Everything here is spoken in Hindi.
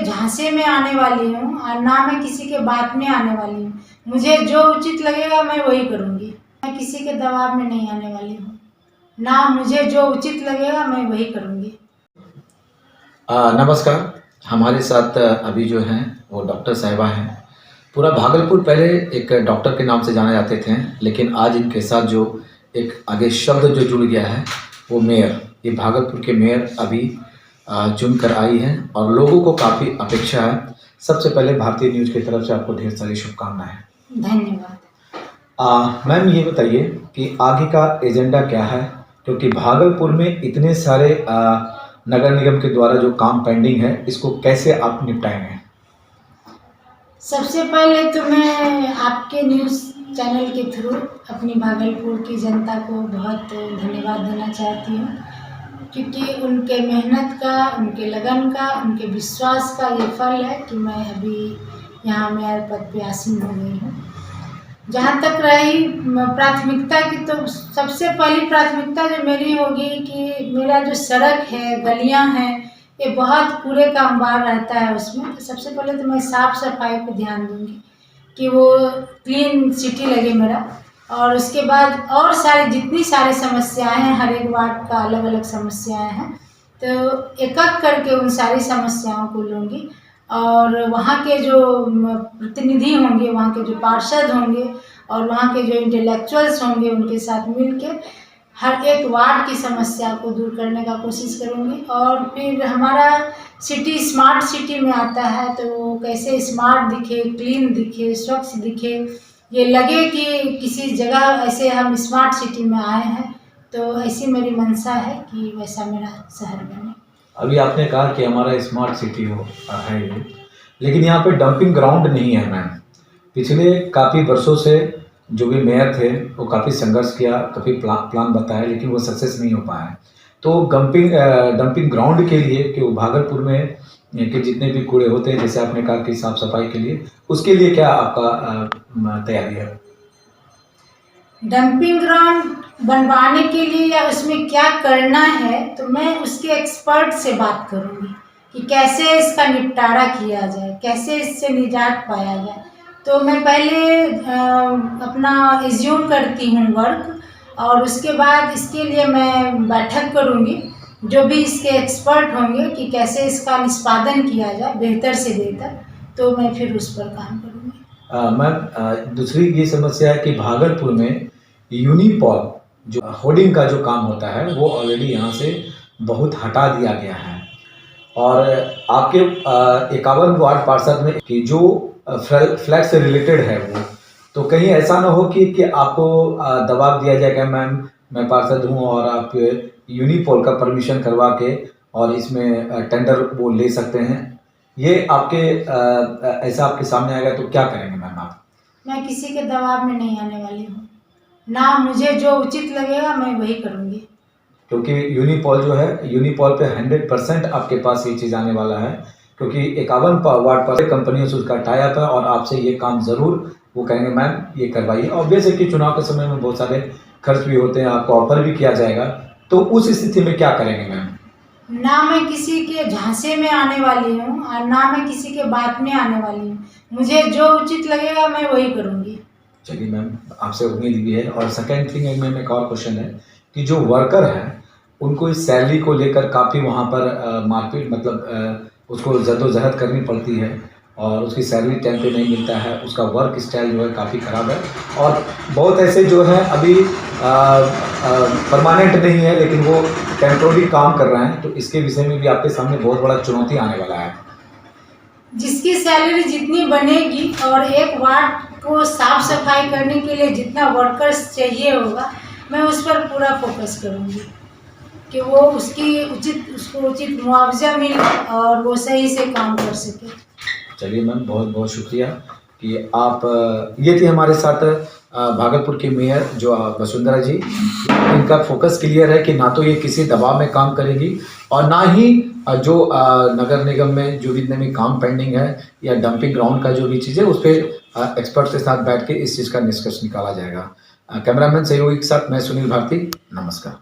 झांसे में आने वाली हूँ और ना मैं किसी के बात में आने वाली हूँ। मुझे जो उचित लगेगा मैं वही करूँगी। मैं किसी के दबाव में नहीं आने वाली हूँ। ना मुझे जो उचित लगेगा मैं वही करूँगी। नमस्कार। हमारे साथ अभी जो हैं वो डॉक्टर साहिबा हैं। पूरा भागलपुर पहले एक डॉक्टर के नाम से जाने जाते थे, लेकिन आज इनके साथ जो एक आगे शब्द जो जुड़ गया है वो मेयर। ये भागलपुर के मेयर अभी चुन कर आई हैं और लोगों को काफ़ी अपेक्षा है। सबसे पहले भारतीय न्यूज़ की तरफ से आपको ढेर सारी शुभकामनाएं। धन्यवाद। मैम ये बताइए कि आगे का एजेंडा क्या है, क्योंकि भागलपुर में इतने सारे नगर निगम के द्वारा जो काम पेंडिंग है इसको कैसे आप निपटाएंगे? सबसे पहले तो मैं आपके न्यूज़ चैनल के थ्रू अपनी भागलपुर की जनता को बहुत धन्यवाद देना चाहती हूँ, क्योंकि उनके मेहनत का, उनके लगन का, उनके विश्वास का ये फल है कि मैं अभी यहाँ मेयर पद पे आसीन हो गई हूँ। जहाँ तक रही प्राथमिकता की, तो सबसे पहली प्राथमिकता जो मेरी होगी कि मेरा जो सड़क है, गलियाँ हैं, ये बहुत कूड़े का अंबार रहता है उसमें। तो सबसे पहले तो मैं साफ़ सफाई पे ध्यान दूँगी कि वो क्लीन सिटी लगे मेरा। और उसके बाद और सारी जितनी सारी समस्याएं हैं, हर एक वार्ड का अलग अलग समस्याएं हैं, तो एक एक करके उन सारी समस्याओं को लूँगी। और वहाँ के जो प्रतिनिधि होंगे, वहाँ के जो पार्षद होंगे और वहाँ के जो इंटेलेक्चुअल्स होंगे, उनके साथ मिलके हर एक वार्ड की समस्या को दूर करने का कोशिश करूँगी। और फिर हमारा सिटी स्मार्ट सिटी में आता है, तो कैसे स्मार्ट दिखे, क्लीन दिखे, स्वच्छ दिखे, ये लगे कि किसी जगह ऐसे हम स्मार्ट सिटी में आए हैं। तो ऐसी मेरी मंशा है कि वैसा मेरा शहर बने। अभी आपने कहा कि हमारा स्मार्ट सिटी है ये, लेकिन यहाँ पे डंपिंग ग्राउंड नहीं है मैम। पिछले काफ़ी वर्षों से जो भी मेयर थे वो काफ़ी संघर्ष किया, काफ़ी प्लान बताया, लेकिन वो सक्सेस नहीं हो पाया। तो डंपिंग ग्राउंड के लिए कि वो भागलपुर में के जितने भी कूड़े होते हैं, जैसे आपने कहा कि साफ सफाई के लिए, उसके लिए क्या आपका तैयारी है? डंपिंग ग्राउंड बनवाने के लिए या उसमें क्या करना है, तो मैं उसके एक्सपर्ट से बात करूँगी कि कैसे इसका निपटारा किया जाए, कैसे इससे निजात पाया जाए। तो मैं पहले अपना एज्यूम करती हूँ वर्क, और उसके बाद इसके लिए मैं बैठक करूँगी जो भी इसके एक्सपर्ट होंगे कि कैसे इसका निष्पादन किया जाए बेहतर से बेहतर। तो मैं फिर उस पर काम करूँगी। मैम दूसरी ये समस्या है कि भागलपुर में यूनिपॉल जो होर्डिंग का जो काम होता है वो ऑलरेडी यहाँ से बहुत हटा दिया गया है। और आपके 51 वार्ड पार्षद में कि जो फ्लैग से रिलेटेड है वो, तो कहीं ऐसा ना हो कि आपको दबाव दिया जाएगा मैम मैं पार्षद हूँ और आप यूनिपॉल का परमिशन करवा के और इसमें टेंडर वो ले सकते हैं। ये आपके ऐसा आपके सामने आएगा तो क्या करेंगे मैम आप? मैं किसी के दबाव में नहीं आने वाली हूँ। ना मुझे जो उचित लगेगा मैं वही करूँगी। क्योंकि यूनिपॉल जो है, यूनिपॉल पे 100% आपके पास ये चीज़ आने वाला है, क्योंकि 51 वार्ड पर कंपनियों से उसका टाई अप है और आपसे ये काम ज़रूर वो कहेंगे मैम ये करवाइए। ऑब्वियस है कि चुनाव के समय में बहुत सारे खर्च भी होते हैं, आपको ऑफर भी किया जाएगा, तो उस स्थिति में क्या करेंगे मैम? ना मैं किसी के झांसे में आने वाली हूँ और ना मैं किसी के बात में आने वाली हूँ। मुझे जो उचित लगेगा मैं वही करूँगी। चलिए मैम, आपसे उम्मीद भी है। और सेकेंड थिंग मैम एक और क्वेश्चन है कि जो वर्कर हैं उनको इस सैलरी को लेकर काफ़ी वहाँ पर मारपीट, मतलब उसको जद्दोजहद करनी पड़ती है और उसकी सैलरी टाइम पे नहीं मिलता है, उसका वर्क स्टाइल जो है काफ़ी ख़राब है। और बहुत ऐसे जो हैं अभी परमानेंट नहीं है, लेकिन वो टेम्प्रोरी काम कर रहे हैं, तो इसके विषय में भी आपके सामने बहुत बड़ा चुनौती आने वाला है। जिसकी सैलरी जितनी बनेगी और एक वार्ड को साफ सफाई करने के लिए जितना वर्कर्स चाहिए होगा, मैं उस पर पूरा फोकस करूँगी कि वो उसको उचित मुआवजा मिले और वो सही से काम कर सके। चलिए मैम, बहुत बहुत शुक्रिया कि आप ये थी हमारे साथ भागलपुर के मेयर जो वसुंधरा जी। इनका फोकस क्लियर है कि ना तो ये किसी दबाव में काम करेगी और ना ही जो नगर निगम में जो भी नई काम पेंडिंग है या डंपिंग ग्राउंड का जो भी चीज़ है उस पर एक्सपर्ट के साथ बैठ के इस चीज़ का निष्कर्ष निकाला जाएगा। कैमरामैन सहयोगी के साथ मैं सुनील भारती, नमस्कार।